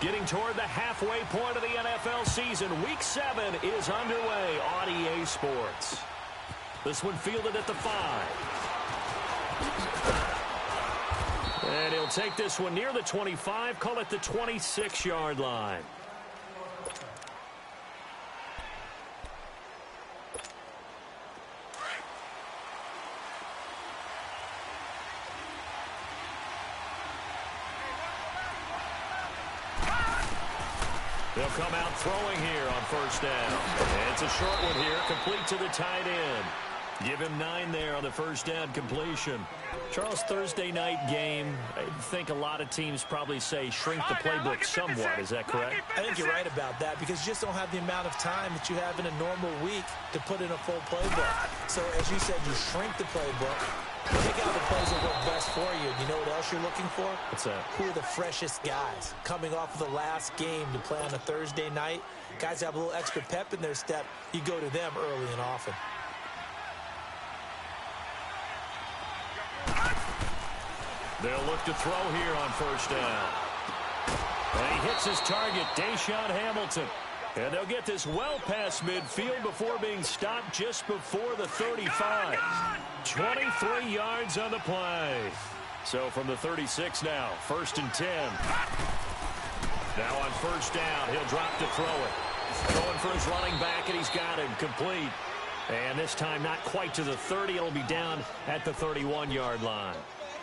Getting toward the halfway point of the NFL season, Week 7 is underway on EA Sports. This one fielded at the 5. And he'll take this one near the 25, call it the 26-yard line. They'll come out throwing here on first down. And it's a short one here, complete to the tight end. Give him 9 there on the first down completion. Charles, Thursday night game, I think a lot of teams probably say shrink the playbook somewhat. Is that correct? I think you're right about that because you just don't have the amount of time that you have in a normal week to put in a full playbook. So, as you said, you shrink the playbook. Pick out the plays that work best for you. You know what else you're looking for? What's that? Who are the freshest guys coming off of the last game to play on a Thursday night? Guys have a little extra pep in their step. You go to them early and often. They'll look to throw here on first down. And he hits his target, Deshaun Hamilton. And they'll get this well past midfield before being stopped just before the 35. 23 yards on the play. So from the 36 now, 1st and 10. Now on first down, he'll drop to throw it. Going for his running back, and he's got him complete. And this time not quite to the 30. It'll be down at the 31-yard line.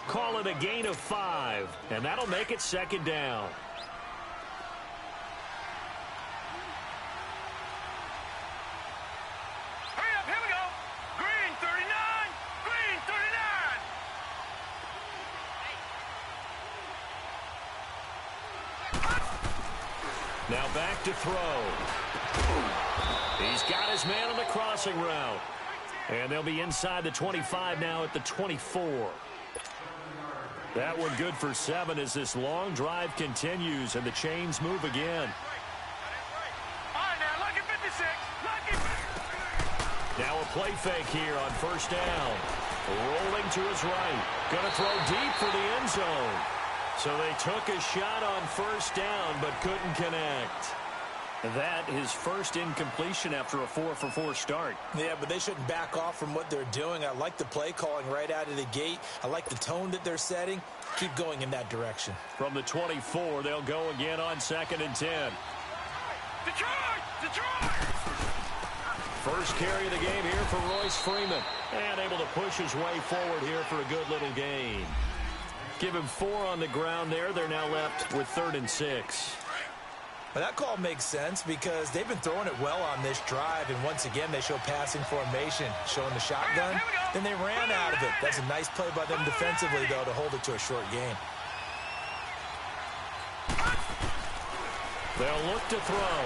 Call it a gain of 5, and that'll make it 2nd down. Hurry up, here we go. Green 39, green 39. Now back to throw. He's got his man on the crossing route. And they'll be inside the 25 now at the 24. That one good for 7 as this long drive continues and the chains move again. All right, now, lucky 56. Lucky 56. Now a play fake here on first down. Rolling to his right. Going to throw deep for the end zone. So they took a shot on first down but couldn't connect. That his first incompletion after a 4-for-4 start. Yeah, but they shouldn't back off from what they're doing. I like the play calling right out of the gate. I like the tone that they're setting. Keep going in that direction. From the 24, they'll go again on 2nd and 10. Detroit! Detroit! First carry of the game here for Royce Freeman. And able to push his way forward here for a good little gain. Give him 4 on the ground there. They're now left with 3rd and 6. But that call makes sense because they've been throwing it well on this drive, and once again they show passing formation, showing the shotgun. Then they ran out of it. That's a nice play by them defensively, though, to hold it to a short gain. They'll look to throw.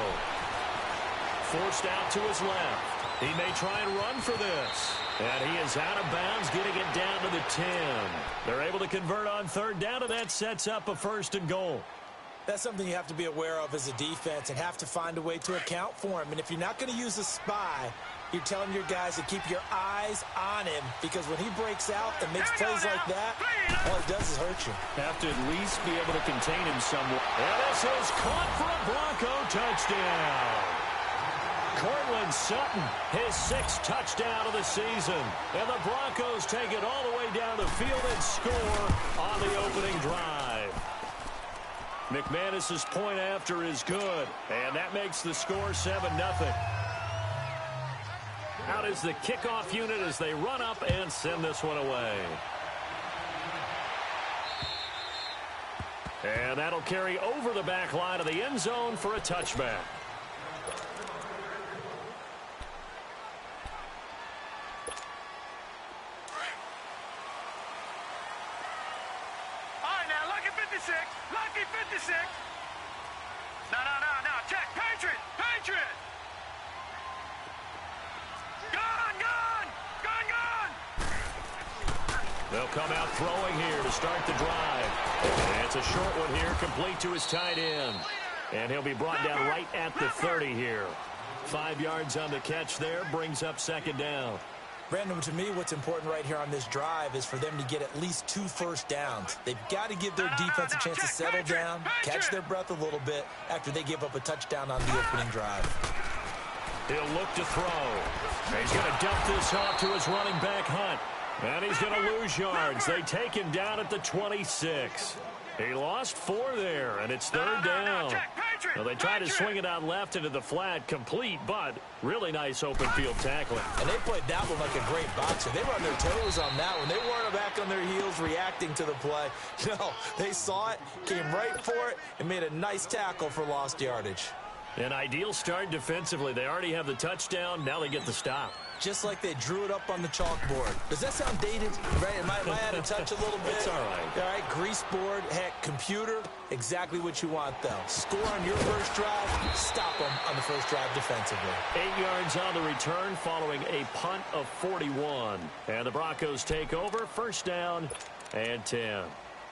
Forced out to his left. He may try and run for this. And he is out of bounds, getting it down to the 10. They're able to convert on 3rd down, and that sets up a 1st and goal. That's something you have to be aware of as a defense and have to find a way to account for him. And if you're not going to use a spy, you're telling your guys to keep your eyes on him because when he breaks out and makes plays like that, all it does is hurt you. Have to at least be able to contain him somewhat. And this is caught for a Bronco touchdown. Cortland Sutton, his 6th touchdown of the season. And the Broncos take it all the way down the field and score on the opening drive. McManus's point after is good, and that makes the score 7-0. Out is the kickoff unit as they run up and send this one away. And that'll carry over the back line of the end zone for a touchback. Lucky 56. No. Check. Patriot. Gun. They'll come out throwing here to start the drive. And it's a short one here, complete to his tight end. And he'll be brought down right at the 30 here. 5 yards on the catch there, brings up 2nd down. Brandon, to me, what's important right here on this drive is for them to get at least 2 first downs. They've got to give their defense a chance to settle down, catch their breath a little bit after they give up a touchdown on the opening drive. He'll look to throw. He's going to dump this off to his running back, Hunt. And he's going to lose yards. They take him down at the 26. He lost 4 there, and it's 3rd down. Well, they tried to swing it out left into the flat, complete, but really nice open field tackling. And they played that one like a great boxer. They were on their toes on that one. They weren't back on their heels reacting to the play. No, they saw it, came right for it, and made a nice tackle for lost yardage. An ideal start defensively. They already have the touchdown. Now they get the stop. Just like they drew it up on the chalkboard. Does that sound dated? Right? Am I out of touch a little bit? It's all right. All right, grease board, heck, computer, exactly what you want, though. Score on your first drive, stop them on the first drive defensively. 8 yards on the return following a punt of 41. And the Broncos take over, 1st down and 10.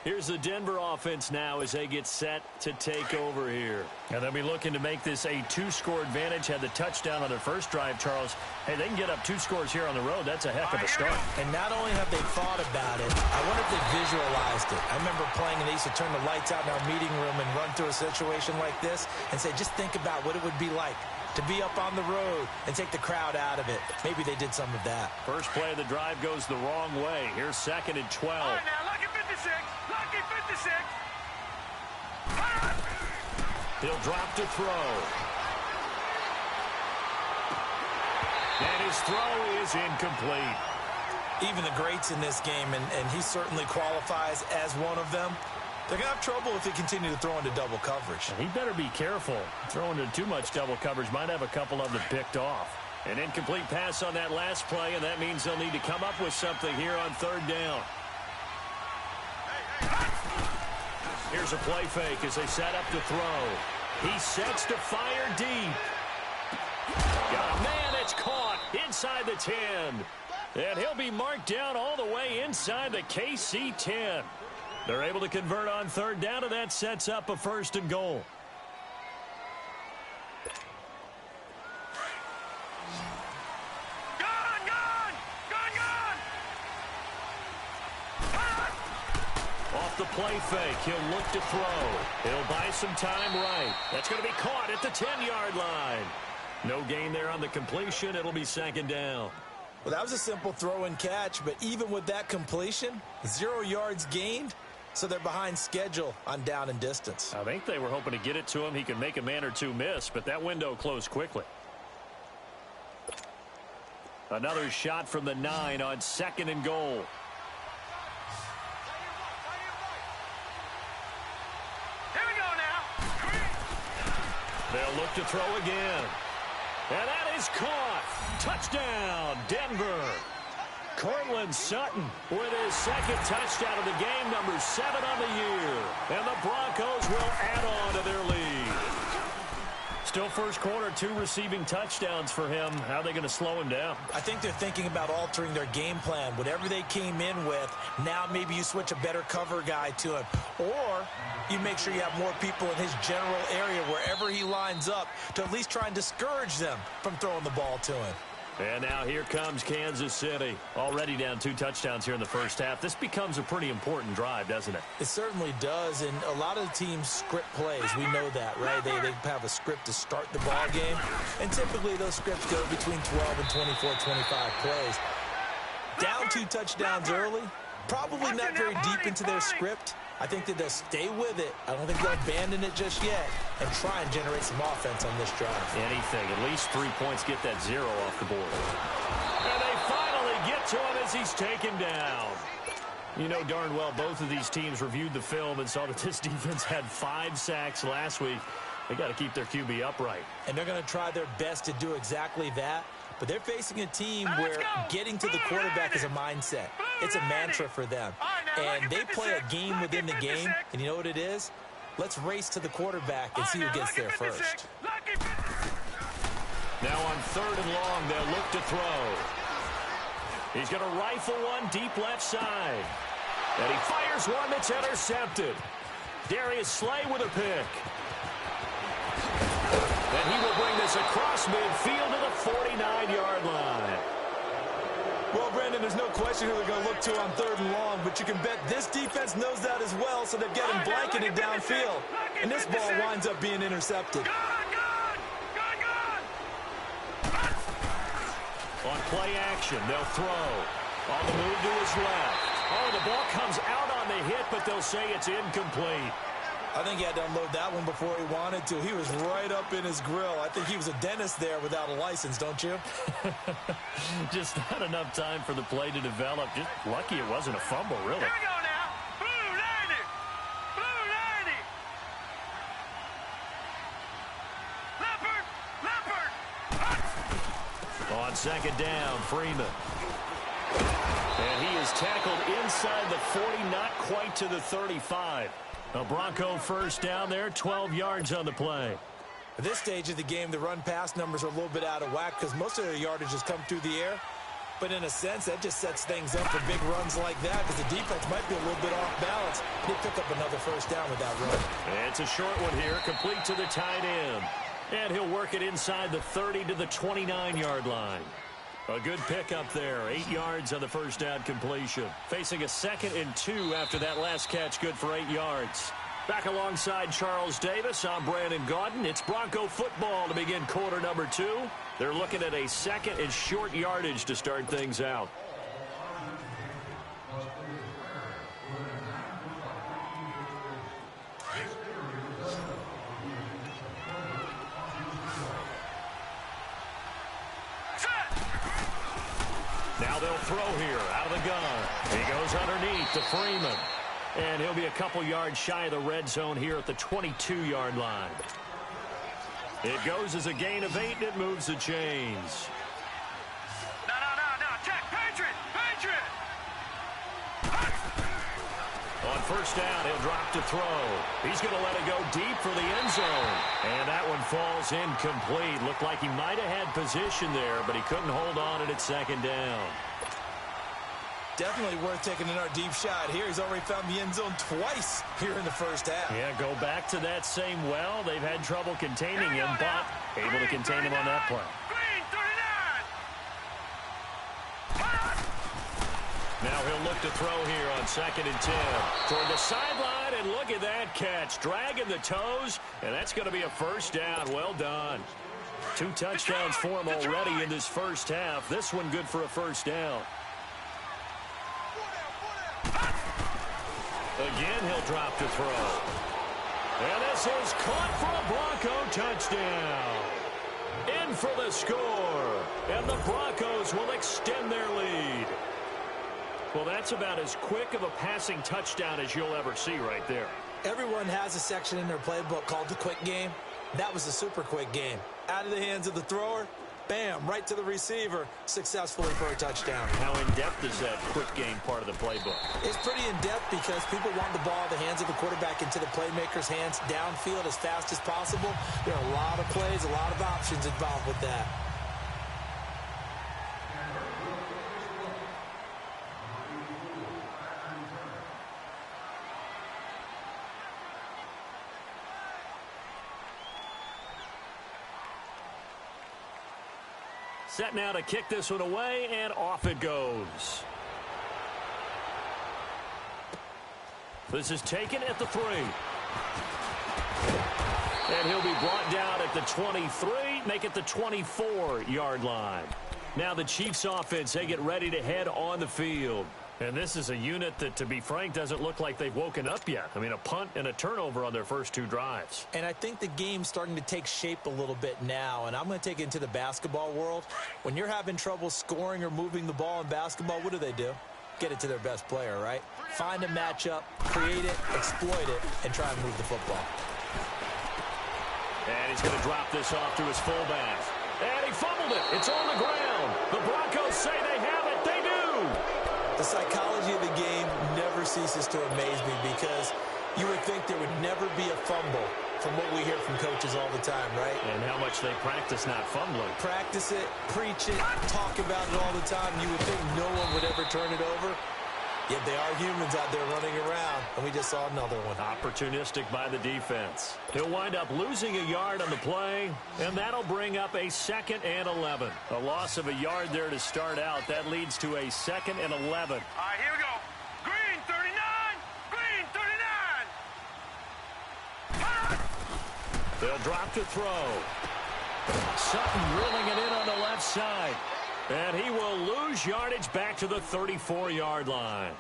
Here's the Denver offense now as they get set to take over here. And they'll be looking to make this a 2-score advantage. Had the touchdown on their first drive, Charles. Hey, they can get up 2 scores here on the road. That's a heck of a start. And not only have they thought about it, I wonder if they visualized it. I remember playing and they used to turn the lights out in our meeting room and run through a situation like this and say, just think about what it would be like to be up on the road and take the crowd out of it. Maybe they did some of that. First play of the drive goes the wrong way. Here's 2nd and 12. All right, now, lucky 56. Lucky 56. He'll drop to throw. And his throw is incomplete. Even the greats in this game, and he certainly qualifies as one of them, they're going to have trouble if they continue to throw into double coverage. He better be careful. Throwing into too much double coverage might have a couple of them picked off. An incomplete pass on that last play, and that means they'll need to come up with something here on 3rd down. Here's a play fake as they set up to throw. He sets to fire deep. Got a man, it's caught inside the 10. And he'll be marked down all the way inside the KC 10. They're able to convert on 3rd down, and that sets up a 1st and goal. Off the play fake, he'll look to throw. He'll buy some time right. That's going to be caught at the 10-yard line. No gain there on the completion. It'll be 2nd down. Well, that was a simple throw and catch, but even with that completion, 0 yards gained, so they're behind schedule on down and distance. I think they were hoping to get it to him. He could make a man or 2 miss, but that window closed quickly. Another shot from the 9 on 2nd and goal. Here we go now. They'll look to throw again. And that is caught. Touchdown, Denver. Cortland Sutton with his 2nd touchdown of the game, number 7 on the year. And the Broncos will add on to their lead. Still first quarter, 2 receiving touchdowns for him. How are they going to slow him down? I think they're thinking about altering their game plan. Whatever they came in with, now maybe you switch a better cover guy to him. Or you make sure you have more people in his general area wherever he lines up to at least try and discourage them from throwing the ball to him. And now here comes Kansas City. Already down 2 touchdowns here in the first half. This becomes a pretty important drive, doesn't it? It certainly does, and a lot of the teams script plays. We know that, right? They have a script to start the ball game, and typically those scripts go between 12 and 24, 25 plays. Down 2 touchdowns early, probably not very deep into their script. I think that they'll stay with it. I don't think they'll abandon it just yet and try and generate some offense on this drive. Anything. At least 3 points, get that 0 off the board. And they finally get to him as he's taken down. You know darn well both of these teams reviewed the film and saw that this defense had 5 sacks last week. They got to keep their QB upright. And they're going to try their best to do exactly that. But they're facing a team where getting to the quarterback is a mindset. It's a mantra for them. And they play a game within the game. And you know what it is? Let's race to the quarterback and see who gets there first. Now on 3rd and long, they'll look to throw. He's going to rifle one deep left side. And he fires one that's intercepted. Darius Slay with a pick. And he will bring this across midfield to the 49-yard line. Well, Brandon, there's no question who they're going to look to on 3rd and long, but you can bet this defense knows that as well, so they're getting blanketed downfield. And this ball winds up being intercepted. On play action, they'll throw. On the move to his left. Oh, the ball comes out on the hit, but they'll say it's incomplete. I think he had to unload that one before he wanted to. He was right up in his grill. I think he was a dentist there without a license, don't you? Just not enough time for the play to develop. Just lucky it wasn't a fumble, really. Here we go now. Blue 90. Blue 90. Leopard. On 2nd down, Freeman. And he is tackled inside the 40, not quite to the 35. A Bronco 1st down there, 12 yards on the play. At this stage of the game, the run-pass numbers are a little bit out of whack because most of their yardage has come through the air. But in a sense, that just sets things up for big runs like that because the defense might be a little bit off balance. He'll pick up another 1st down with that run. And it's a short one here, complete to the tight end. And he'll work it inside the 30 to the 29-yard line. A good pickup there, 8 yards on the 1st down completion. Facing a 2nd and 2 after that last catch, good for 8 yards. Back alongside Charles Davis, I'm Brandon Gaudin. It's Bronco football to begin quarter number 2. They're looking at a 2nd and short yardage to start things out. Now they'll throw here out of the gun. He goes underneath to Freeman. And he'll be a couple yards shy of the red zone here at the 22-yard line. It goes as a gain of 8, and it moves the chains. No. Check. Patriot. On 1st down, he'll drop to throw. He's going to let it go deep for the end zone. And that one falls incomplete. Looked like he might have had position there, but he couldn't hold on it at 2nd down. Definitely worth taking another deep shot here. He's already found the end zone twice here in the 1st half. Yeah, go back to that same well. They've had trouble containing him, but able to contain him on that play. Green 39. Now he'll look to throw here on 2nd and 10. Toward the sideline, and look at that catch. Dragging the toes, and that's going to be a 1st down. Well done. 2 touchdowns for him already in this 1st half. This one good for a 1st down. Again, he'll drop to throw. And this is caught for a Bronco touchdown. In for the score. And the Broncos will extend their lead. Well, that's about as quick of a passing touchdown as you'll ever see right there. Everyone has a section in their playbook called the quick game. That was a super quick game. Out of the hands of the thrower, bam, right to the receiver, successfully for a touchdown. How in-depth is that quick game part of the playbook? It's pretty in-depth because people want the ball in the hands of the quarterback into the playmaker's hands downfield as fast as possible. There are a lot of plays, a lot of options involved with that. Set now to kick this one away, and off it goes. This is taken at the 3. And he'll be brought down at the 23, make it the 24-yard line. Now the Chiefs offense, they get ready to head on the field. And this is a unit that, to be frank, doesn't look like they've woken up yet. I mean, a punt and a turnover on their first 2 drives. And I think the game's starting to take shape a little bit now, and I'm going to take it into the basketball world. When you're having trouble scoring or moving the ball in basketball, what do? Get it to their best player, right? Find a matchup, create it, exploit it, and try and move the football. And he's going to drop this off to his fullback. And he fumbled it. It's on the ground. The Broncos say they have it. They do. The psychology of the game never ceases to amaze me because you would think there would never be a fumble from what we hear from coaches all the time, right? And how much they practice not fumbling. Practice it, preach it, talk about it all the time. You would think no one would ever turn it over. Yet they are humans out there running around. and we just saw another one. Opportunistic by the defense. He'll wind up losing a yard on the play, and that'll bring up a 2nd and 11. A loss of a yard there to start out. That leads to a 2nd and 11. All right, here we go. Green 39. Green 39. They'll drop to throw. Sutton drilling it in on the left side. And he will lose yardage back to the 34-yard line.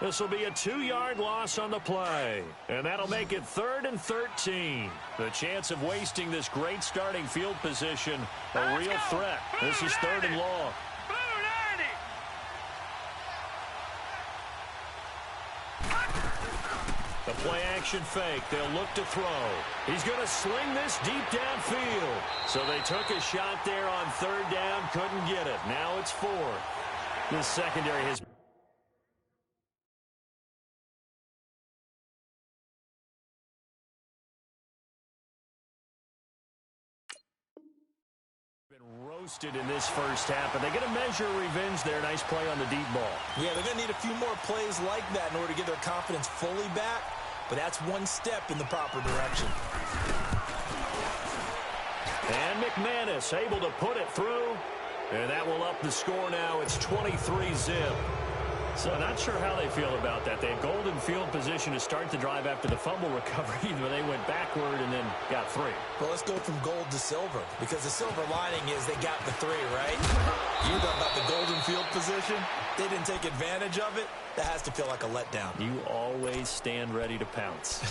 This will be a 2-yard loss on the play. And that'll make it 3rd and 13. The chance of wasting this great starting field position, a real threat. This is 3rd and long. The play-action fake. They'll look to throw. He's going to sling this deep downfield. So they took a shot there on 3rd down, couldn't get it. Now it's 4th. This secondary has been roasted in this first half, but they get a measure of revenge there. Nice play on the deep ball. Yeah, they're going to need a few more plays like that in order to get their confidence fully back, but that's one step in the proper direction. And McManus able to put it through, and that will up the score now. It's 23-zip. So not sure how they feel about that. They had golden field position to start the drive after the fumble recovery, but they went backward and then got 3. Well, let's go from gold to silver, because the silver lining is they got the 3, right? You're talking about the golden field position. They didn't take advantage of it. That has to feel like a letdown. You always stand ready to pounce.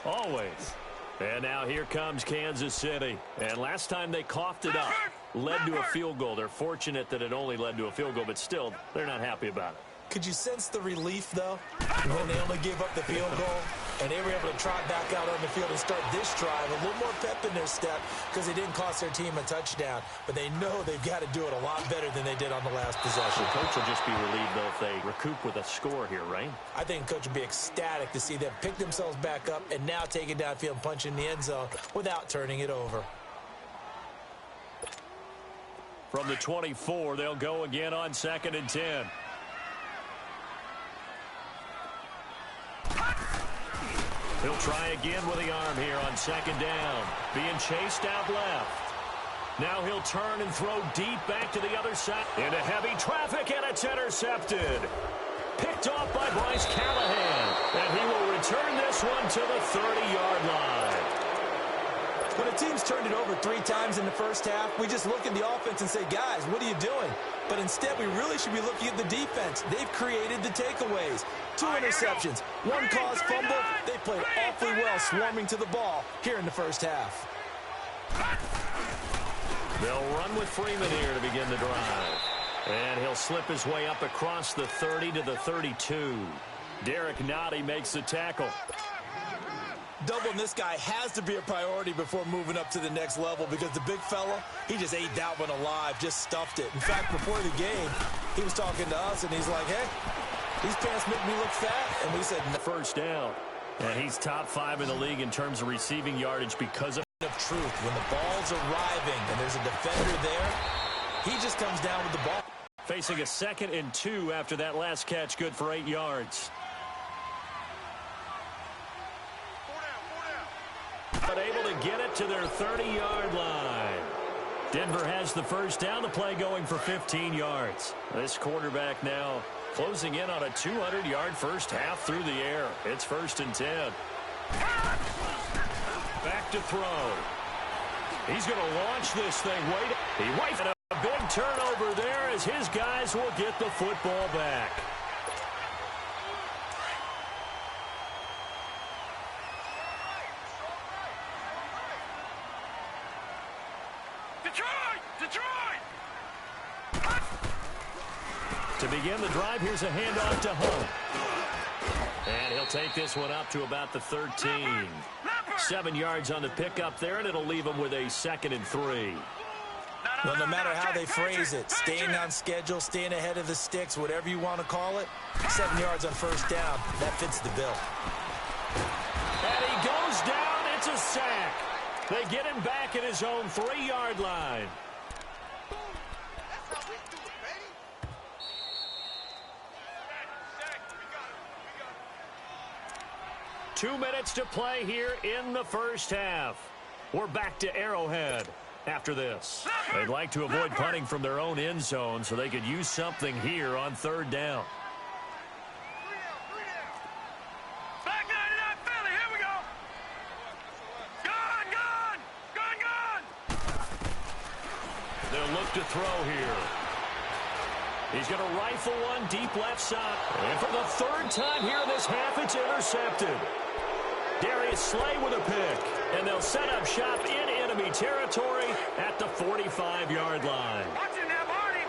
Always. And now here comes Kansas City. And last time they coughed it up, led to a field goal. They're fortunate that it only led to a field goal, but still, they're not happy about it. Could you sense the relief, though, when they only gave up the field goal and they were able to trot back out on the field and start this drive? A little more pep in their step because they didn't cost their team a touchdown, but they know they've got to do it a lot better than they did on the last possession. The coach will just be relieved, though, if they recoup with a score here, right? I think the coach will be ecstatic to see them pick themselves back up and now take it downfield and punch in the end zone without turning it over. From the 24, they'll go again on 2nd and 10. He'll try again with the arm here on 2nd down. Being chased out left. Now he'll turn and throw deep back to the other side. Into heavy traffic, and it's intercepted. Picked off by Bryce Callahan. And he will return this one to the 30-yard line. When a team's turned it over 3 times in the first half, we just look at the offense and say, guys, what are you doing? But instead, we really should be looking at the defense. They've created the takeaways. 2 interceptions, 1 caused fumble. They played awfully well swarming to the ball here in the first half. They'll run with Freeman here to begin the drive. And he'll slip his way up across the 30 to the 32. Derek Nottie makes the tackle. Doubling this guy has to be a priority before moving up to the next level, because the big fella, he just ate that one alive, just stuffed it. In fact, before the game, he was talking to us, and he's like, hey, these pants make me look fat. And we said, no. First down. And he's top 5 in the league in terms of receiving yardage because of truth. When the ball's arriving and there's a defender there, he just comes down with the ball. Facing a 2nd and 2 after that last catch, good for 8 yards. But able to get it to their 30-yard line. Denver has the first down. The play going for 15 yards. This quarterback now closing in on a 200-yard first half through the air. It's 1st and 10. Back to throw. He's going to launch this thing. He waits. A big turnover there as his guys will get the football back. To begin the drive, here's a handoff to Hunt. And he'll take this one up to about the 13. 7 yards on the pickup there, and it'll leave him with a 2nd and 3. Well, no matter how they phrase it, staying on schedule, staying ahead of the sticks, whatever you want to call it, 7 yards on first down, that fits the bill. And he goes down. It's a sack. They get him back at his own 3-yard line. 2 minutes to play here in the first half. We're back to Arrowhead after this. They'd like to avoid punting from their own end zone so they could use something here on third down. Back 99 Philly, here we go. Gun. They'll look to throw here. He's going to rifle one deep left side. And for the third time here in this half, it's intercepted. Darius Slay with a pick. And they'll set up shop in enemy territory at the 45-yard line. Watch it now, Barney.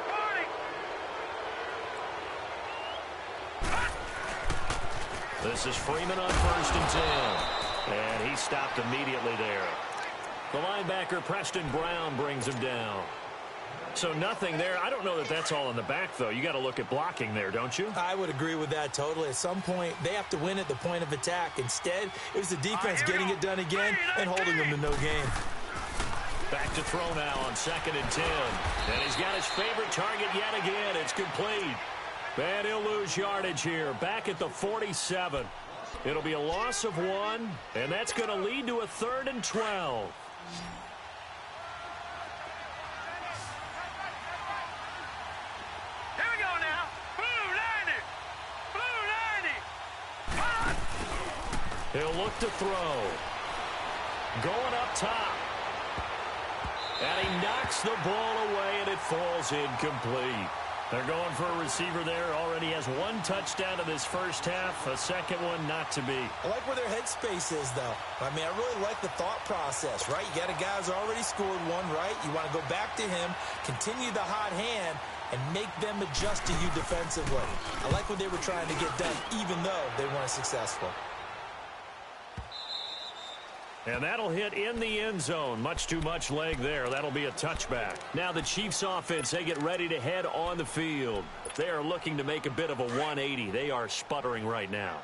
This is Freeman on 1st and 10. And he stopped immediately there. The linebacker, Preston Brown, brings him down. So nothing there. I don't know that that's all in the back, though. You got to look at blocking there, don't you? I would agree with that totally. At some point, they have to win at the point of attack. Instead, it was the defense getting it done again and holding them to no gain. Back to throw now on 2nd and 10. And he's got his favorite target yet again. It's complete. And he'll lose yardage here. Back at the 47. It'll be a loss of 1, and that's going to lead to a 3rd and 12. He'll look to throw. Going up top. And he knocks the ball away, and it falls incomplete. They're going for a receiver there. Already has 1 touchdown in this first half. A second one not to be. I like where their headspace is, though. I mean, I really like the thought process, right? You got a guy who's already scored 1, right? You want to go back to him, continue the hot hand, and make them adjust to you defensively. I like what they were trying to get done, even though they weren't successful. And that'll hit in the end zone. Much too much leg there. That'll be a touchback. Now the Chiefs offense, they get ready to head on the field. They are looking to make a bit of a 180. They are sputtering right now.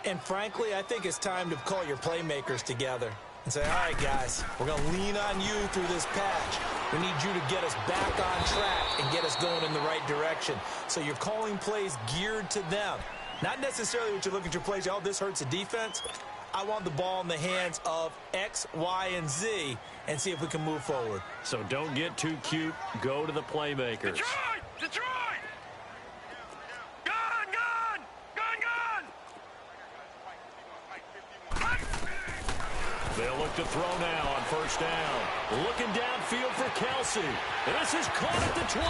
And frankly, I think it's time to call your playmakers together and say, all right, guys, we're going to lean on you through this patch. We need you to get us back on track and get us going in the right direction. So you're calling plays geared to them. Not necessarily what you look at your plays, oh, this hurts the defense. I want the ball in the hands of X, Y, and Z and see if we can move forward. So don't get too cute. Go to the playmakers. Detroit! Gun! They'll look to throw now on 1st down. Looking downfield for Kelsey. This is caught at the 20.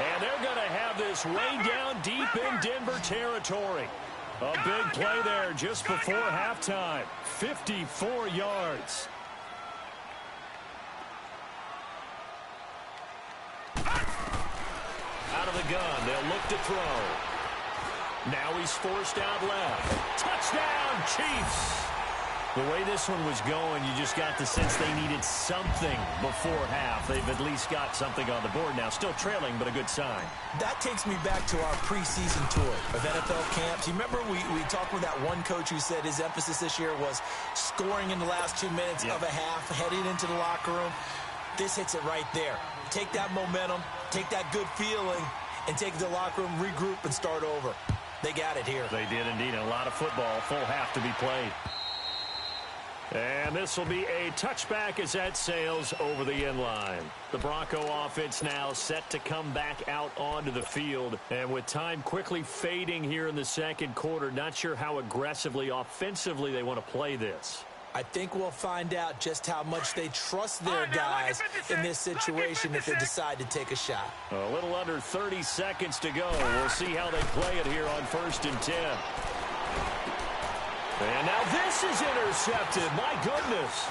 And they're going to have this way down deep in Denver territory. A big play there just before halftime. 54 yards. Out of the gun, they'll look to throw. Now he's forced out left. Touchdown, Chiefs! The way this one was going, you just got the sense they needed something before half. They've at least got something on the board now. Still trailing, but a good sign. That takes me back to our preseason tour of NFL camps. You remember we talked with that one coach who said his emphasis this year was scoring in the last 2 minutes of a half, heading into the locker room. This hits it right there. Take that momentum, take that good feeling, and take it to the locker room, regroup, and start over. They got it here. They did indeed. A lot of football, full half to be played. And this will be a touchback as that sails over the end line. The Bronco offense now set to come back out onto the field. And with time quickly fading here in the second quarter, not sure how aggressively, offensively they want to play this. I think we'll find out just how much they trust their guys in this situation if they decide to take a shot. A little under 30 seconds to go. We'll see how they play it here on 1st and 10. And now this is intercepted. My goodness.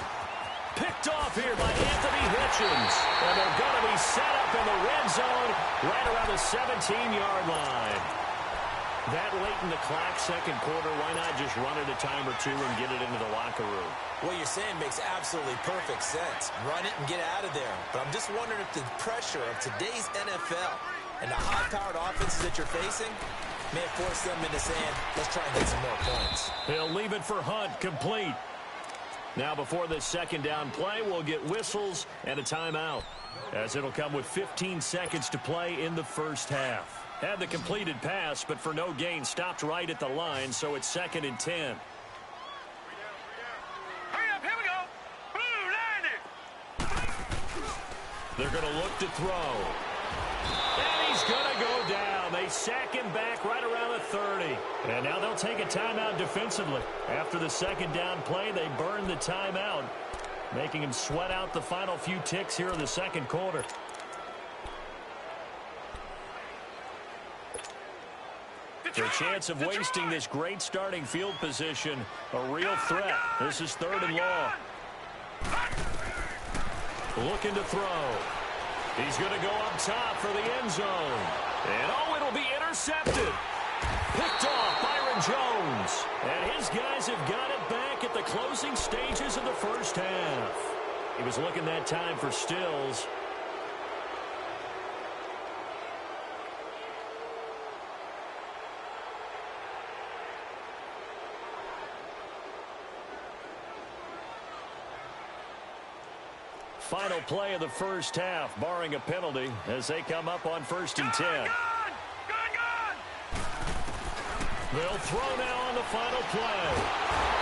Picked off here by Anthony Hitchens. And they're going to be set up in the red zone right around the 17-yard line. That late in the clock, second quarter, why not just run it a time or two and get it into the locker room? What you're saying makes absolutely perfect sense. Run it and get out of there. But I'm just wondering if the pressure of today's NFL and the high-powered offenses that you're facing may have forced them into saying, let's try and get some more points. He'll leave it for Hunt, complete. Now before this second down play, we'll get whistles and a timeout, as it'll come with 15 seconds to play in the first half. Had the completed pass, but for no gain, stopped right at the line, so it's 2nd and 10. They're going to look to throw. And he's going to go down. They sack him back right around the 30. And now they'll take a timeout defensively. After the second down play, they burn the timeout, making him sweat out the final few ticks here in the second quarter. The chance of wasting this great starting field position, a real threat. This is 3rd and long. Looking to throw. He's going to go up top for the end zone. And, oh, it'll be intercepted. Picked off Byron Jones. And his guys have got it back at the closing stages of the first half. He was looking that time for Stills. Final play of the first half, barring a penalty, as they come up on 1st and 10. They'll throw now on the final play.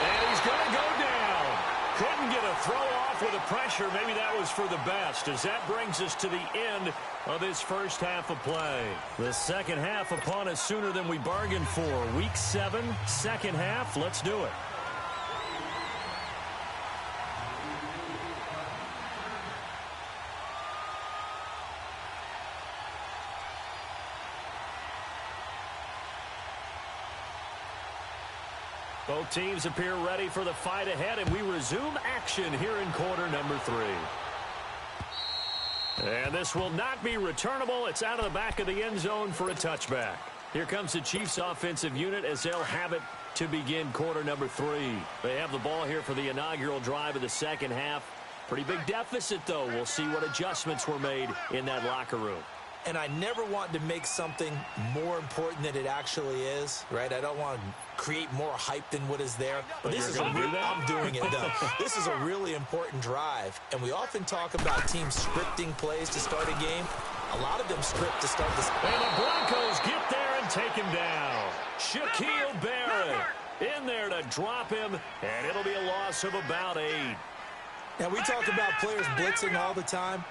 And he's going to go down. Couldn't get a throw off with the pressure. Maybe that was for the best, as that brings us to the end of this first half of play. The second half upon us sooner than we bargained for. Week 7, second half. Let's do it. Both teams appear ready for the fight ahead, and we resume action here in quarter number 3. And this will not be returnable. It's out of the back of the end zone for a touchback. Here comes the Chiefs offensive unit as they'll have it to begin quarter number 3. They have the ball here for the inaugural drive of the second half. Pretty big deficit, though. We'll see what adjustments were made in that locker room. And I never want to make something more important than it actually is, right? I don't want to create more hype than what is there. But this is I'm doing it, though. This is a really important drive. And we often talk about teams scripting plays to start a game. A lot of them script to start this. And the Broncos get there and take him down. Shaquille Barrett in there to drop him, and it'll be a loss of about 8. Now, we talk about players blitzing all the time.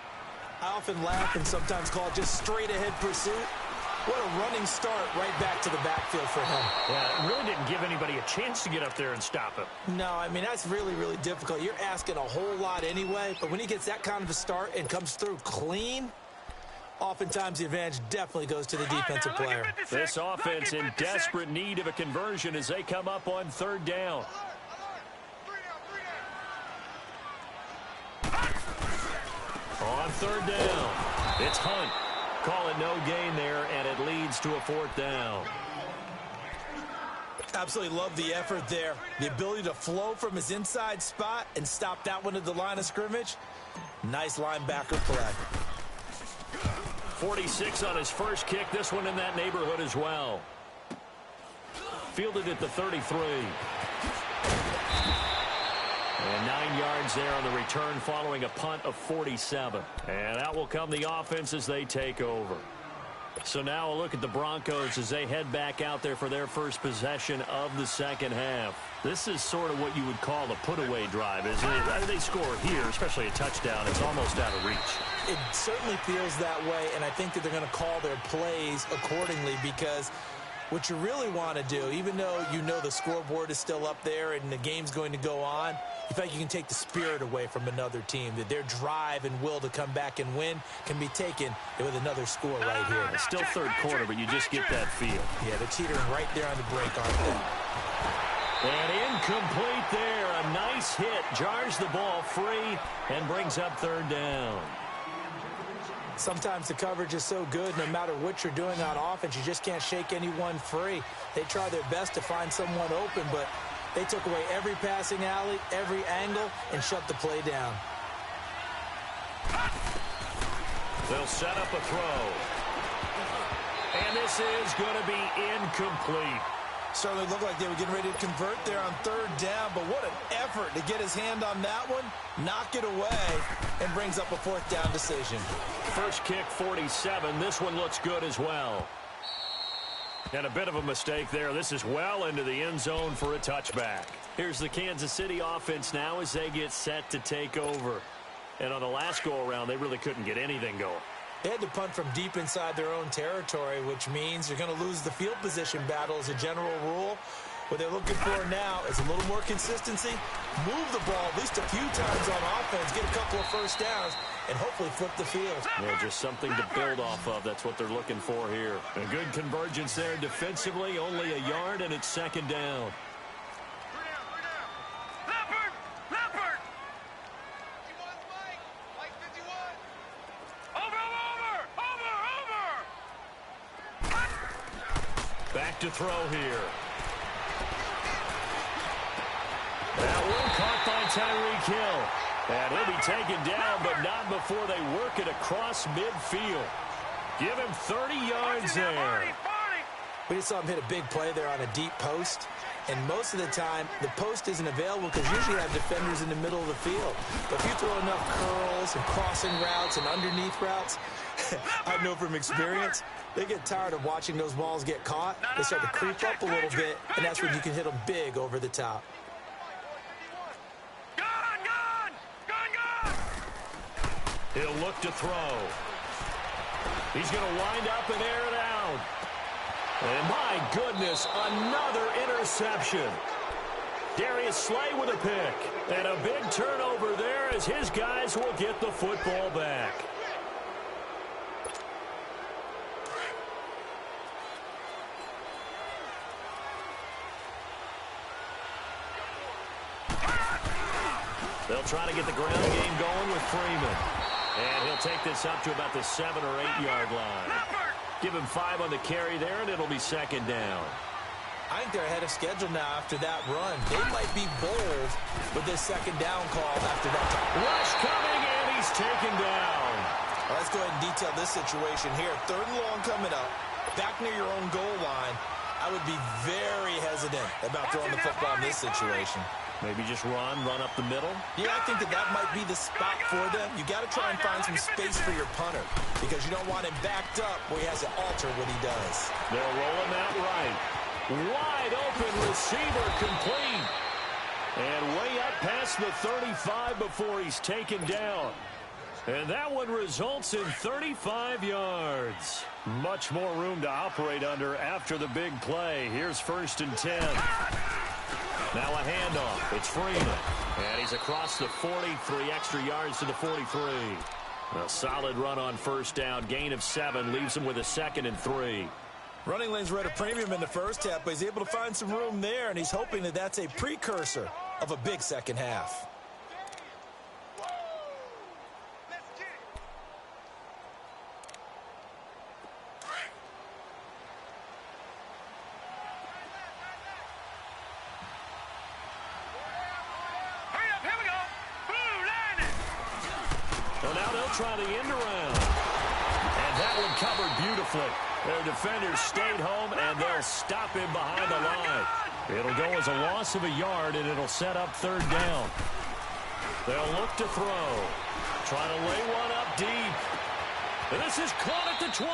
I often laugh and sometimes call it just straight-ahead pursuit. What a running start right back to the backfield for him. Yeah, it really didn't give anybody a chance to get up there and stop him. No, I mean, that's really, really difficult. You're asking a whole lot anyway, but when he gets that kind of a start and comes through clean, oftentimes the advantage definitely goes to the defensive player. This offense in desperate need of a conversion as they come up on 3rd down. On 3rd down, it's Hunt. Call it no gain there, and it leads to a 4th down. Absolutely love the effort there. The ability to flow from his inside spot and stop that one at the line of scrimmage. Nice linebacker play. 46 on his first kick. This one in that neighborhood as well. Fielded at the 33. And 9 yards there on the return following a punt of 47. And out will come the offense as they take over. So now a look at the Broncos as they head back out there for their first possession of the second half. This is sort of what you would call a put-away drive, isn't it? They score here, especially a touchdown. It's almost out of reach. It certainly feels that way, and I think that they're going to call their plays accordingly because what you really want to do, even though you know the scoreboard is still up there and the game's going to go on, you feel like you can take the spirit away from another team, that their drive and will to come back and win can be taken with another score right here. It's still 3rd quarter, but you just get that feel. Yeah, they're teetering right there on the break, aren't they? And incomplete there. A nice hit. Jars the ball free and brings up 3rd down. Sometimes the coverage is so good, no matter what you're doing on offense, you just can't shake anyone free. They try their best to find someone open, but they took away every passing alley, every angle, and shut the play down. They'll set up a throw. And this is going to be incomplete. Certainly looked like they were getting ready to convert there on 3rd down, but what an effort to get his hand on that one, knock it away, and brings up a 4th down decision. First kick, 47. This one looks good as well. And a bit of a mistake there. This is well into the end zone for a touchback. Here's the Kansas City offense now as they get set to take over. And on the last go-around, they really couldn't get anything going. They had to punt from deep inside their own territory, which means you're going to lose the field position battle as a general rule. What they're looking for now is a little more consistency, move the ball at least a few times on offense, get a couple of first downs, and hopefully flip the field. Yeah, just something to build off of. That's what they're looking for here. A good convergence there defensively, only a yard, and it's second down. Back to throw here. That one caught by Tyreek Hill. And he'll be taken down, but not before they work it across midfield. Give him 30 yards there. We just saw him hit a big play there on a deep post. And most of the time, the post isn't available because usually you have defenders in the middle of the field. But if you throw enough curls and crossing routes and underneath routes, I know from experience, they get tired of watching those balls get caught. They start to creep up a little bit, and that's when you can hit them big over the top. He'll look to throw. He's going to wind up and air it out. And my goodness, another interception. Darius Slay with a pick. And a big turnover there as his guys will get the football back. They'll try to get the ground game going with Freeman. And he'll take this up to about the 7 or 8 yard line. Give him 5 on the carry there, and it'll be second down. I think they're ahead of schedule now after that run. They might be bold with this second down call after that. Rush coming, and he's taken down. Well, let's go ahead and detail this situation here. 3rd and long coming up. Back near your own goal line. I would be very hesitant about throwing the football in this situation. Maybe just run up the middle? Yeah, I think that might be the spot for them. You got to try and find some space for your punter because you don't want him backed up where he has to alter what he does. They'll roll him out right. Wide open receiver complete. And way up past the 35 before he's taken down. And that one results in 35 yards. Much more room to operate under after the big play. Here's 1st and 10. Now a handoff. It's Freeman. And he's across the 40, 3 extra yards to the 43. A solid run on 1st down. Gain of 7 leaves him with a 2nd and 3. Running lanes were at a premium in the first half, but he's able to find some room there, and he's hoping that that's a precursor of a big second half. Try the end around. And that one covered beautifully. Their defenders stayed home, and they'll stop him behind the line. It'll go as a loss of a yard, and it'll set up 3rd down. They'll look to throw. Trying to lay one up deep. And this is caught at the 20.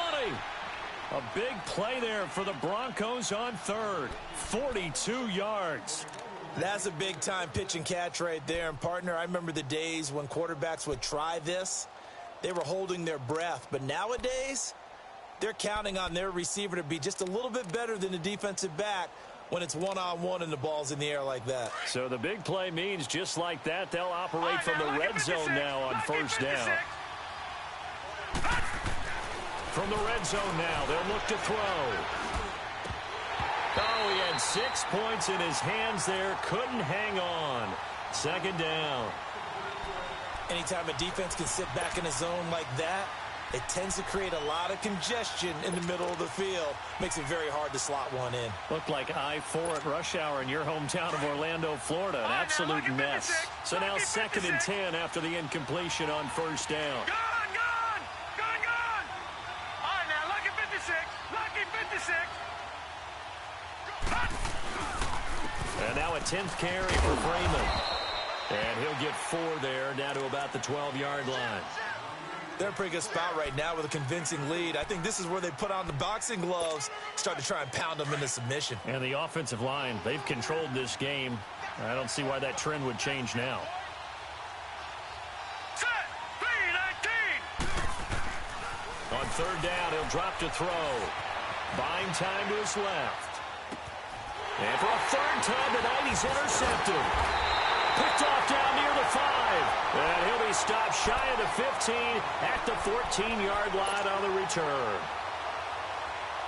A big play there for the Broncos on 3rd. 42 yards. That's a big-time pitch and catch right there. And, partner, I remember the days when quarterbacks would try this. They were holding their breath. But nowadays, they're counting on their receiver to be just a little bit better than the defensive back when it's one-on-one and the ball's in the air like that. So the big play means just like that, they'll operate from the red zone now on 1st down. From the red zone now, they'll look to throw. Oh, he had 6 points in his hands there. Couldn't hang on. 2nd down. Anytime a defense can sit back in a zone like that, it tends to create a lot of congestion in the middle of the field. Makes it very hard to slot one in. Looked like I-4 at rush hour in your hometown of Orlando, Florida. An absolute mess. So now 2nd and 10 after the incompletion on 1st down. Gone! All right, now, lucky 56. Lucky 56. And now a 10th carry for Freeman. And he'll get 4 there, down to about the 12-yard line. They're in a pretty good spot right now with a convincing lead. I think this is where they put on the boxing gloves, start to try and pound them into submission. And the offensive line, they've controlled this game. I don't see why that trend would change now. Set! third down, he'll drop to throw. Buying time to his left. And for a third time tonight, he's intercepted. Picked off down near the 5. And he'll be stopped shy of the 15 at the 14-yard line on the return.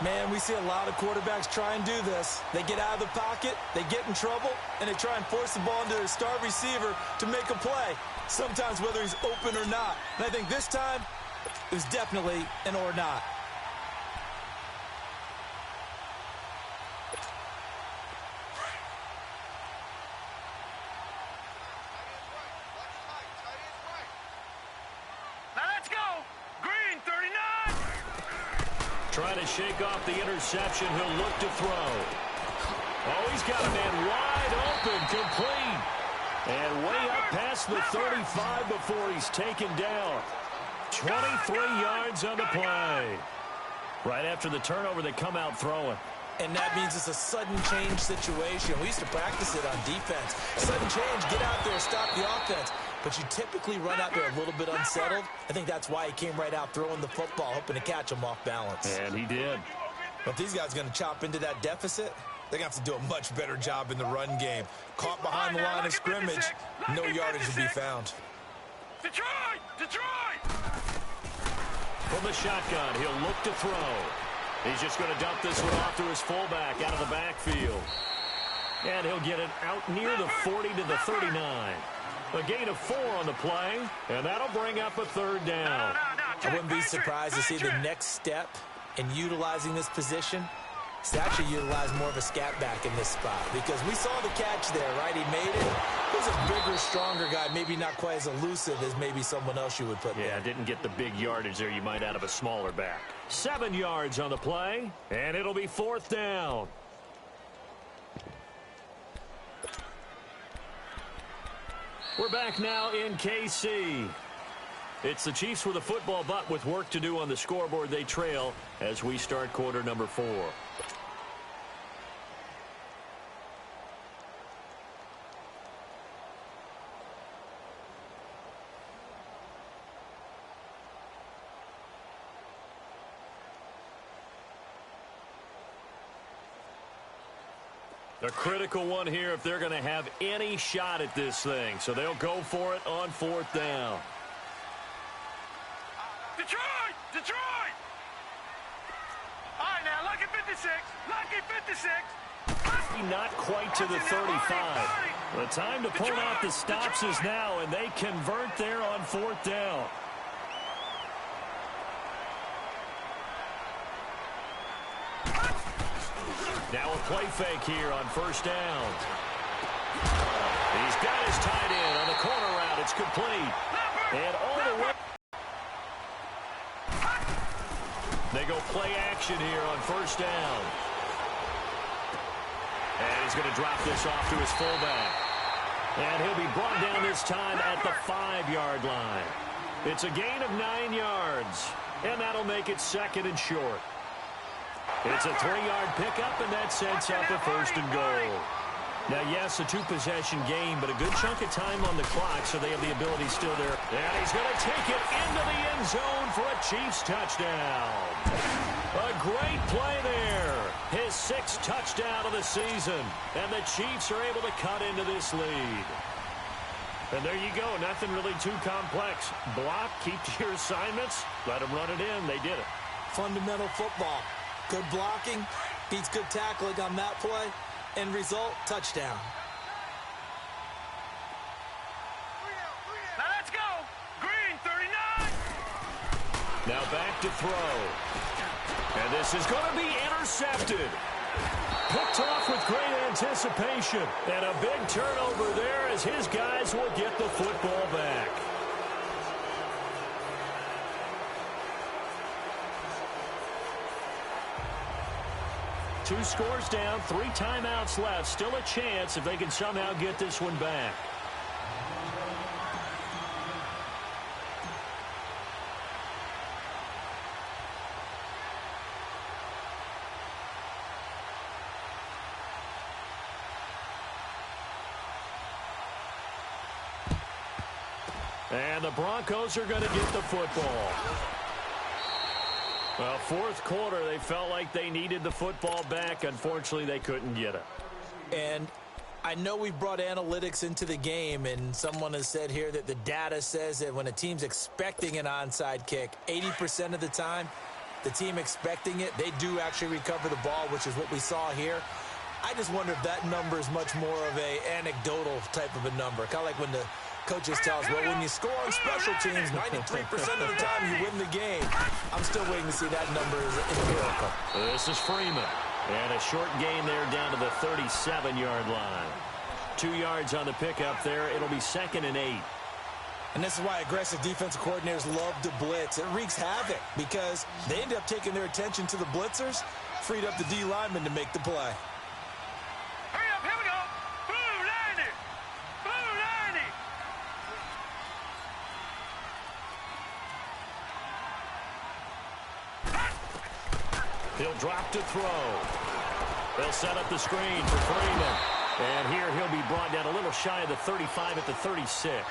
Man, we see a lot of quarterbacks try and do this. They get out of the pocket, they get in trouble, and they try and force the ball into their star receiver to make a play, sometimes whether he's open or not. And I think this time, it was definitely an or not. Trying to shake off the interception. He'll look to throw. Oh, he's got a man wide open, complete. And way up past the 35 before he's taken down. 23 yards on the play. Right after the turnover, they come out throwing. And that means it's a sudden change situation. We used to practice it on defense. Sudden change, get out there, stop the offense. But you typically run out there a little bit unsettled. I think that's why he came right out throwing the football, hoping to catch him off balance. And he did. But these guys are going to chop into that deficit. They're going to have to do a much better job in the run game. Caught behind the line of scrimmage, no yardage to be found. Detroit! Detroit! From the shotgun, he'll look to throw. He's just going to dump this one off to his fullback out of the backfield. And he'll get it out near the 40 to the 39. A gain of 4 on the play, and that'll bring up a third down. I wouldn't be surprised to see the next step in utilizing this position. It's actually utilize more of a scat back in this spot because we saw the catch there, right? He made it. He's a bigger, stronger guy, maybe not quite as elusive as maybe someone else you would put there. Yeah, didn't get the big yardage there you might out of a smaller back. 7 yards on the play, and it'll be 4th down. We're back now in KC. It's the Chiefs with a football, but with work to do on the scoreboard, they trail as we start quarter number 4. A critical one here if they're going to have any shot at this thing. So they'll go for it on 4th down. Detroit! Detroit! All right, now, lucky 56. Lucky 56. Not quite to the 35. The time to pull out the stops is now, and they convert there on 4th down. Now a play fake here on 1st down. He's got his tight end on the corner route. It's complete. And all the way. They go play action here on 1st down. And he's going to drop this off to his fullback. And he'll be brought down this time at the 5-yard line. It's a gain of 9 yards. And that'll make it 2nd and short. It's a 3-yard pickup, and that sets up a 1st and goal. Now, yes, a 2-possession game, but a good chunk of time on the clock, so they have the ability still there. And he's going to take it into the end zone for a Chiefs touchdown. A great play there. His 6th touchdown of the season, and the Chiefs are able to cut into this lead. And there you go, nothing really too complex. Block, keep to your assignments, let them run it in. They did it. Fundamental football. Good blocking, beats good tackling on that play, end result, touchdown. Now let's go. Green, 39. Now back to throw. And this is going to be intercepted. Picked off with great anticipation. And a big turnover there as his guys will get the football back. Two scores down, 3 timeouts left. Still a chance if they can somehow get this one back. And the Broncos are going to get the football. Well, fourth quarter, they felt like they needed the football back. Unfortunately, they couldn't get it. And I know we brought analytics into the game, and someone has said here that the data says that when a team's expecting an onside kick, 80% of the time, the team expecting it, they do actually recover the ball, which is what we saw here. I just wonder if that number is much more of a anecdotal type of a number. Kind of like when the coaches tell us, well, when you score on special teams, 93% of the time you win the game. I'm still waiting to see that number as empirical. This is Freeman. And a short gain there down to the 37-yard line. 2 yards on the pickup there. It'll be 2nd and 8. And this is why aggressive defensive coordinators love to blitz. It wreaks havoc because they end up taking their attention to the blitzers, freed up the D lineman to make the play. Hurry up, here we go. Blue 90. Blue 90. He'll drop to throw. They'll set up the screen for Freeman. And here he'll be brought down a little shy of the 35 at the 36.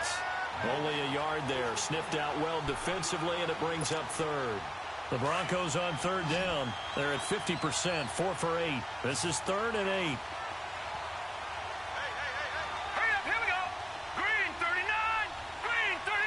Only a yard there. Sniffed out well defensively, and it brings up 3rd. The Broncos on 3rd down. They're at 50%, 4 for 8. This is 3rd and 8. Hurry up, here we go. Green 39. Green 39.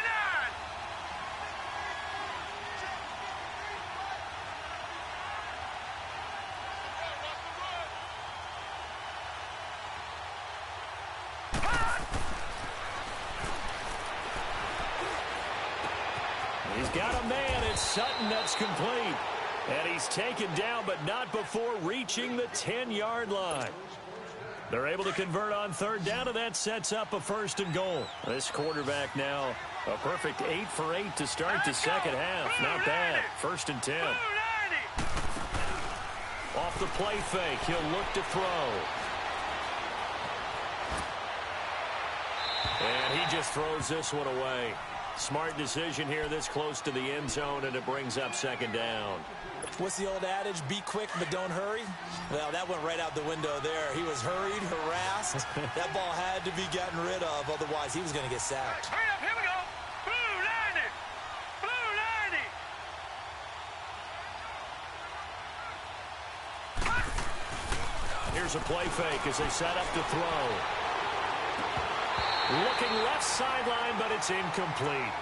He's got a man. It's Sutton that's complete. And he's taken down, but not before reaching the 10-yard line. They're able to convert on 3rd down, and that sets up a 1st and goal. This quarterback now a perfect 8 for 8 to start the second half. Not bad. 1st and 10. Off the play fake, he'll look to throw. And he just throws this one away. Smart decision here this close to the end zone, and it brings up 2nd down. What's the old adage? Be quick, but don't hurry. Well, that went right out the window there. He was hurried, harassed. That ball had to be gotten rid of. Otherwise, he was going to get sacked. Hurry up, here we go. Blue 90. Blue 90. Here's a play fake as they set up to throw. Looking left sideline, but it's incomplete.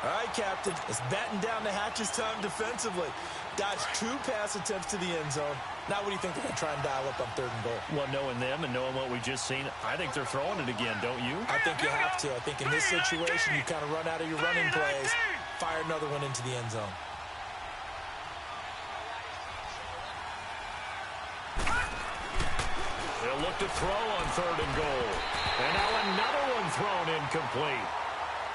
All right, Captain. It's batten down the hatches time defensively. Dodged 2 pass attempts to the end zone. Now what do you think they're going to try and dial up on 3rd and goal? Well, knowing them and knowing what we just seen, I think they're throwing it again, don't you? I think you have to. I think in this situation, you kind of run out of your running plays, fire another one into the end zone. They'll look to throw on 3rd and goal. And now another one thrown incomplete.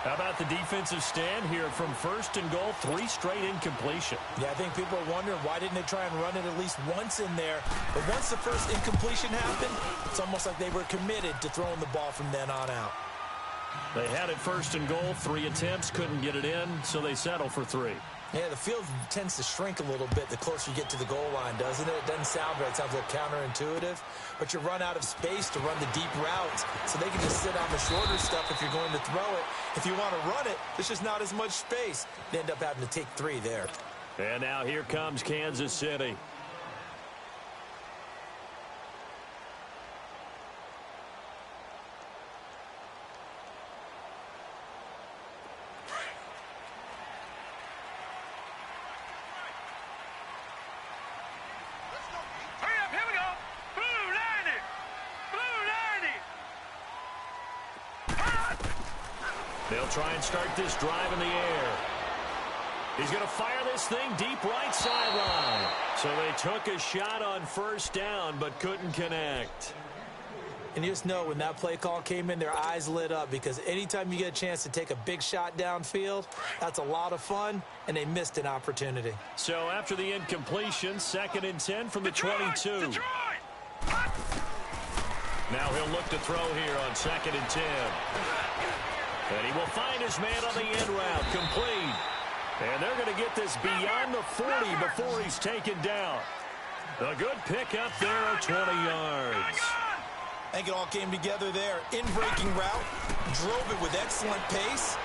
How about the defensive stand here from 1st and goal, 3 straight incompletion? Yeah, I think people are wondering why didn't they try and run it at least once in there. But once the first incompletion happened, it's almost like they were committed to throwing the ball from then on out. They had it 1st and goal, 3 attempts, couldn't get it in, so they settle for 3. Yeah, the field tends to shrink a little bit the closer you get to the goal line, doesn't it? It doesn't sound right. It sounds a little counterintuitive. But you run out of space to run the deep routes, so they can just sit on the shorter stuff if you're going to throw it. If you want to run it, there's just not as much space. They end up having to take 3 there. And now here comes Kansas City. They'll try and start this drive in the air. He's going to fire this thing deep right sideline. So they took a shot on 1st down, but couldn't connect. And you just know when that play call came in, their eyes lit up because anytime you get a chance to take a big shot downfield, that's a lot of fun, and they missed an opportunity. So after the incompletion, 2nd and 10 from the 22. Now he'll look to throw here on 2nd and 10. And he will find his man on the end route, complete. And they're going to get this beyond the 40 before he's taken down. A good pickup there of 20 yards. I think it all came together there. In-breaking route, drove it with excellent pace.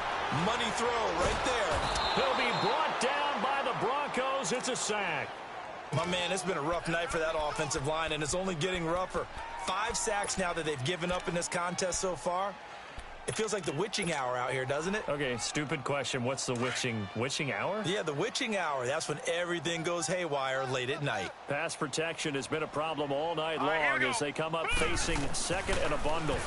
Money throw right there. He'll be brought down by the Broncos. throws. It's a sack. My man, it's been a rough night for that offensive line, and it's only getting rougher. 5 sacks now that they've given up in this contest so far. It feels like the witching hour out here, doesn't it? Okay, stupid question. What's the witching hour? Yeah, the witching hour. That's when everything goes haywire late at night. Pass protection has been a problem all night long as they come up facing second and a bundle.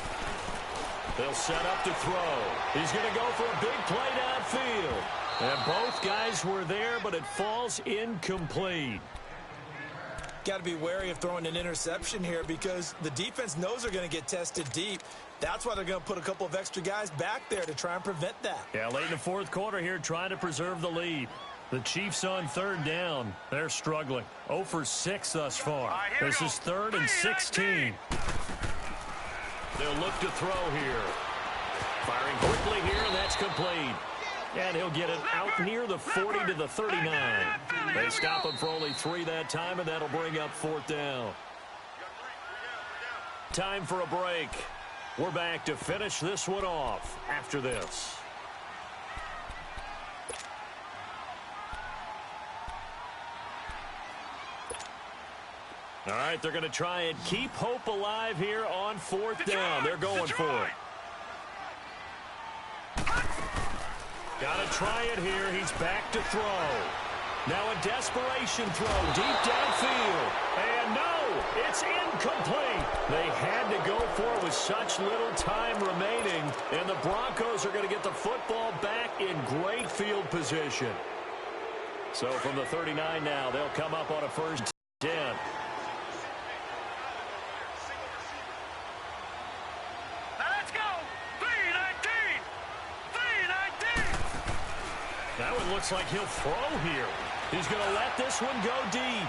They'll set up to throw. He's going to go for a big play downfield. And both guys were there, but it falls incomplete. Got to be wary of throwing an interception here because the defense knows they're going to get tested deep. That's why they're going to put a couple of extra guys back there to try and prevent that. Yeah, late in the fourth quarter here, trying to preserve the lead. The Chiefs on third down. They're struggling. 0 for 6 thus far. This is 3rd and 16. They'll look to throw here. Firing quickly here, and that's complete. And he'll get it out near the 40 to the 39. They stop him for only 3 that time, and that'll bring up 4th down. Time for a break. We're back to finish this one off after this. All right, they're going to try and keep hope alive here on 4th down. They're going for it. Got to try it here. He's back to throw. Now a desperation throw deep downfield. And no, it's incomplete. They had to go for it with such little time remaining. And the Broncos are going to get the football back in great field position. So from the 39 now, they'll come up on a 1st 10. That one looks like he'll throw here. He's going to let this one go deep.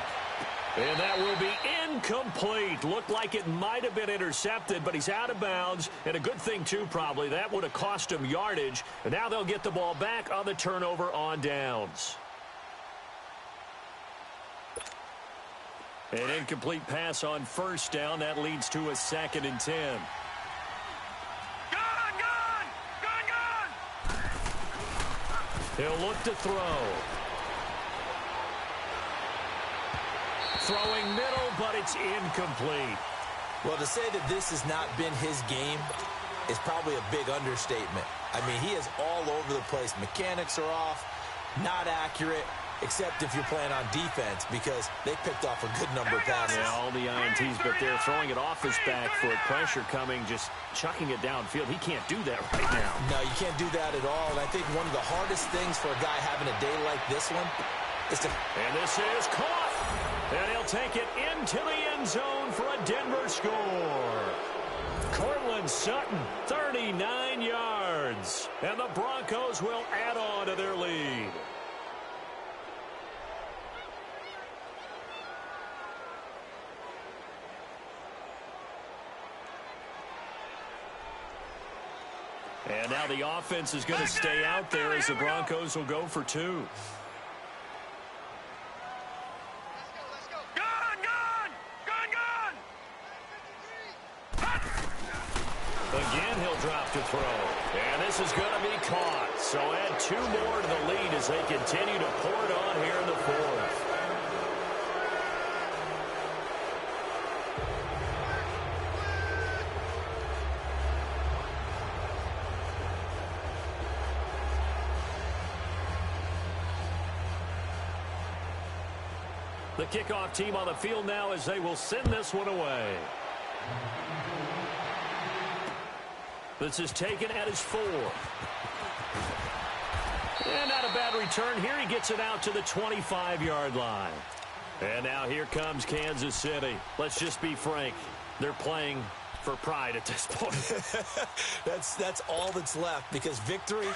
And that will be incomplete. Looked like it might have been intercepted, but he's out of bounds. And a good thing, too, probably. That would have cost him yardage. And now they'll get the ball back on the turnover on downs. An incomplete pass on 1st down. That leads to a 2nd and 10. He'll look to throw. Throwing middle, but it's incomplete. Well, to say that this has not been his game is probably a big understatement. I mean, he is all over the place. Mechanics are off, not accurate, except if you're playing on defense because they picked off a good number of passes. Yeah, all the INTs, but they're throwing it off his back foot. Pressure coming, just chucking it downfield. He can't do that right now. No, you can't do that at all. And I think one of the hardest things for a guy having a day like this one is to... And this is caught. And he'll take it into the end zone for a Denver score. Cortland Sutton, 39 yards. And the Broncos will add on to their lead. And now the offense is going to stay out there as the Broncos will go for 2. Again, he'll drop to throw. And this is going to be caught. So add 2 more to the lead as they continue to pour it on here in the 4th. The kickoff team on the field now as they will send this one away. This is taken at his 4. And not a bad return here. He gets it out to the 25-yard line. And now here comes Kansas City. Let's just be frank. They're playing for pride at this point. That's all that's left because victory,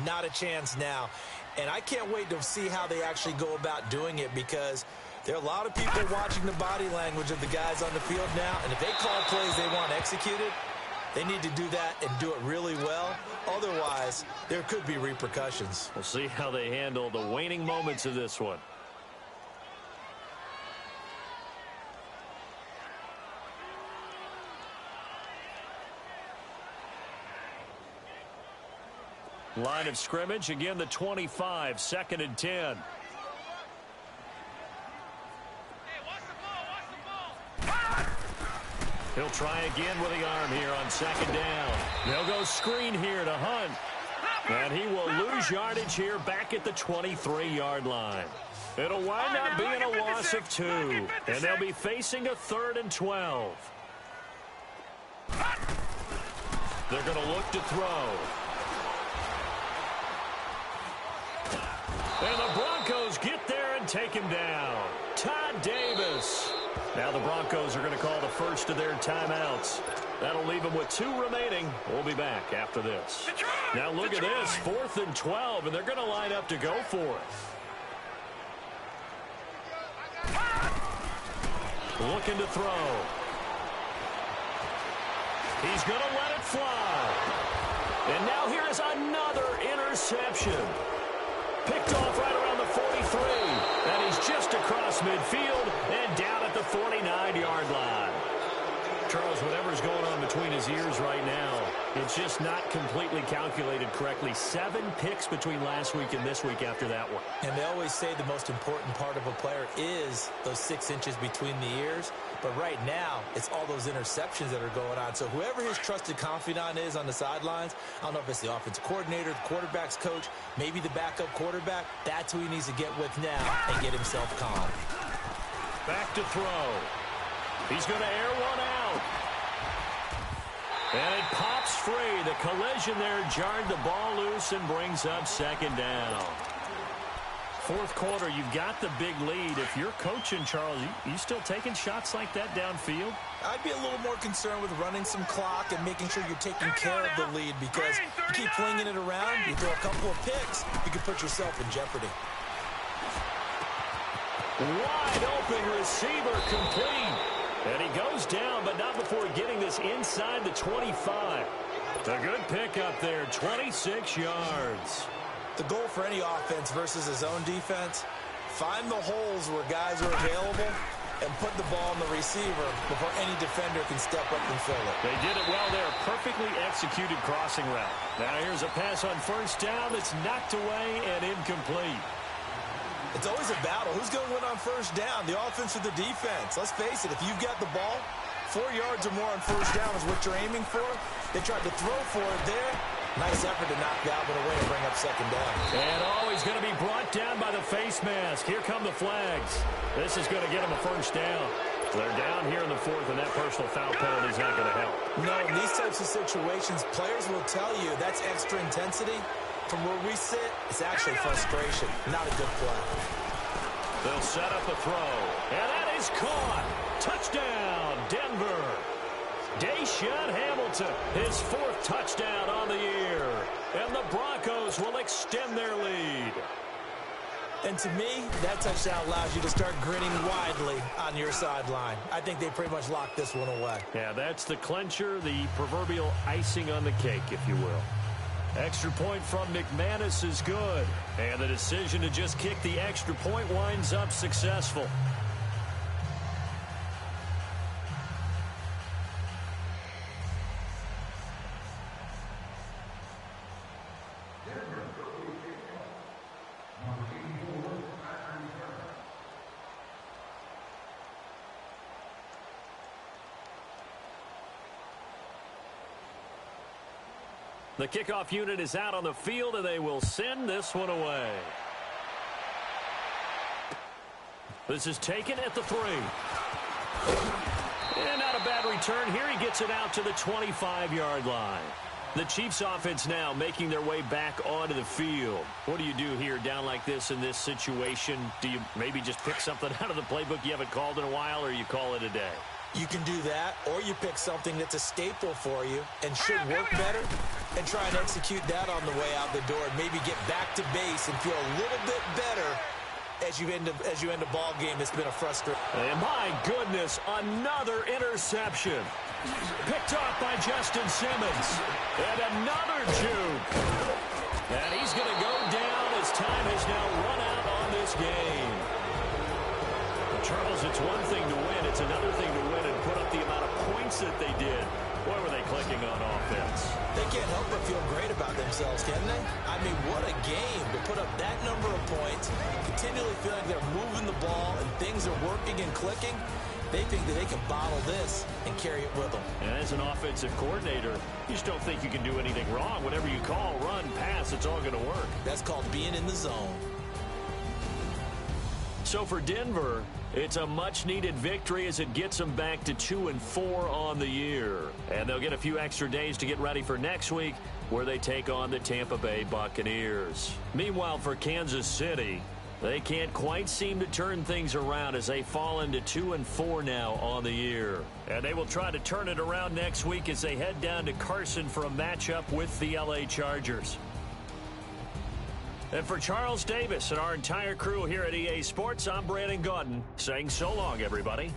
not a chance now. And I can't wait to see how they actually go about doing it because there are a lot of people watching the body language of the guys on the field now. And if they call plays they want executed, they need to do that and do it really well. Otherwise, there could be repercussions. We'll see how they handle the waning moments of this one. Line of scrimmage, again the 25, 2nd and 10. He'll try again with the arm here on second down. They'll go screen here to Hunt. And he will lose yardage here back at the 23-yard line. It'll wind up being a loss of 2. And they'll be facing a 3rd and 12. They're going to look to throw. And the Broncos get there and take him down. Todd Davis. Now the Broncos are going to call the first of their timeouts. That'll leave them with 2 remaining. We'll be back after this. Now look at this, 4th and 12, and they're going to line up to go for it. Looking to throw. He's going to let it fly. And now here is another interception. Picked off right around the 43. And he's just across midfield and down at the 49-yard line. Charles, whatever's going on between his ears right now, it's just not completely calculated correctly. 7 picks between last week and this week after that one. And they always say the most important part of a player is those 6 inches between the ears. But right now, it's all those interceptions that are going on. So whoever his trusted confidant is on the sidelines, I don't know if it's the offensive coordinator, the quarterback's coach, maybe the backup quarterback, that's who he needs to get with now and get himself calm. Back to throw. He's going to air one out. And it pops free. The collision there jarred the ball loose and brings up second down. 4th quarter, you've got the big lead. If you're coaching, Charles, you still taking shots like that downfield? I'd be a little more concerned with running some clock and making sure you're taking care of the lead, because you keep flinging it around, you throw a couple of picks, you can put yourself in jeopardy. Wide open receiver complete. And he goes down, but not before getting this inside the 25. A good pickup there, 26 yards. The goal for any offense versus his own defense, find the holes where guys are available and put the ball on the receiver before any defender can step up and fill it. They did it well there. Perfectly executed crossing route. Now here's a pass on first down that's knocked away and incomplete. It's always a battle. Who's going to win on first down, the offense or the defense? Let's face it, if you've got the ball, 4 yards or more on first down is what you're aiming for. They tried to throw for it there. Nice effort to knock that one away and bring up second down. And always going to be brought down by the face mask. Here come the flags. This is going to get them a first down. They're down here in the 4th, and that personal foul penalty is not going to help. No, in these types of situations, players will tell you that's extra intensity. From where we sit, it's actually frustration. Not a good play. They'll set up a throw. And that is caught. Touchdown, Denver. Deshaun Hamilton, his 4th touchdown on the year. And the Broncos will extend their lead. And to me, that touchdown allows you to start grinning widely on your sideline. I think they pretty much locked this one away. Yeah, that's the clincher, the proverbial icing on the cake, if you will. Extra point from McManus is good. And the decision to just kick the extra point winds up successful. The kickoff unit is out on the field, and they will send this one away. This is taken at the 3. And not a bad return here. He gets it out to the 25-yard line. The Chiefs offense now making their way back onto the field. What do you do here down like this in this situation? Do you maybe just pick something out of the playbook you haven't called in a while, or you call it a day? You can do that, or you pick something that's a staple for you and should work better and try and execute that on the way out the door and maybe get back to base and feel a little bit better as you end a ball game that's been a frustration. And my goodness, another interception. Picked off by Justin Simmons. And another juke. And he's going to go down as time has now run out on this game. Charles, it's one thing to win. It's another thing to win and put up the amount of points that they did. Boy, were they clicking on offense. They can't help but feel great about themselves, can they? I mean, what a game to put up that number of points, continually feeling like they're moving the ball and things are working and clicking. They think that they can bottle this and carry it with them. And as an offensive coordinator, you just don't think you can do anything wrong. Whatever you call, run, pass, it's all going to work. That's called being in the zone. So for Denver, it's a much-needed victory as it gets them back to 2-4 on the year. And they'll get a few extra days to get ready for next week, where they take on the Tampa Bay Buccaneers. Meanwhile, for Kansas City, they can't quite seem to turn things around as they fall into 2-4 now on the year. And they will try to turn it around next week as they head down to Carson for a matchup with the LA Chargers. And for Charles Davis and our entire crew here at EA Sports, I'm Brandon Gaudin saying so long, everybody.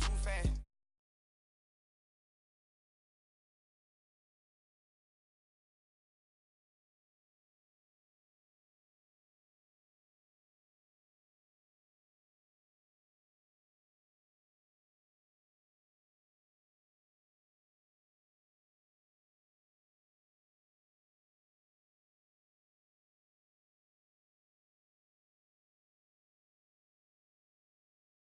too fast.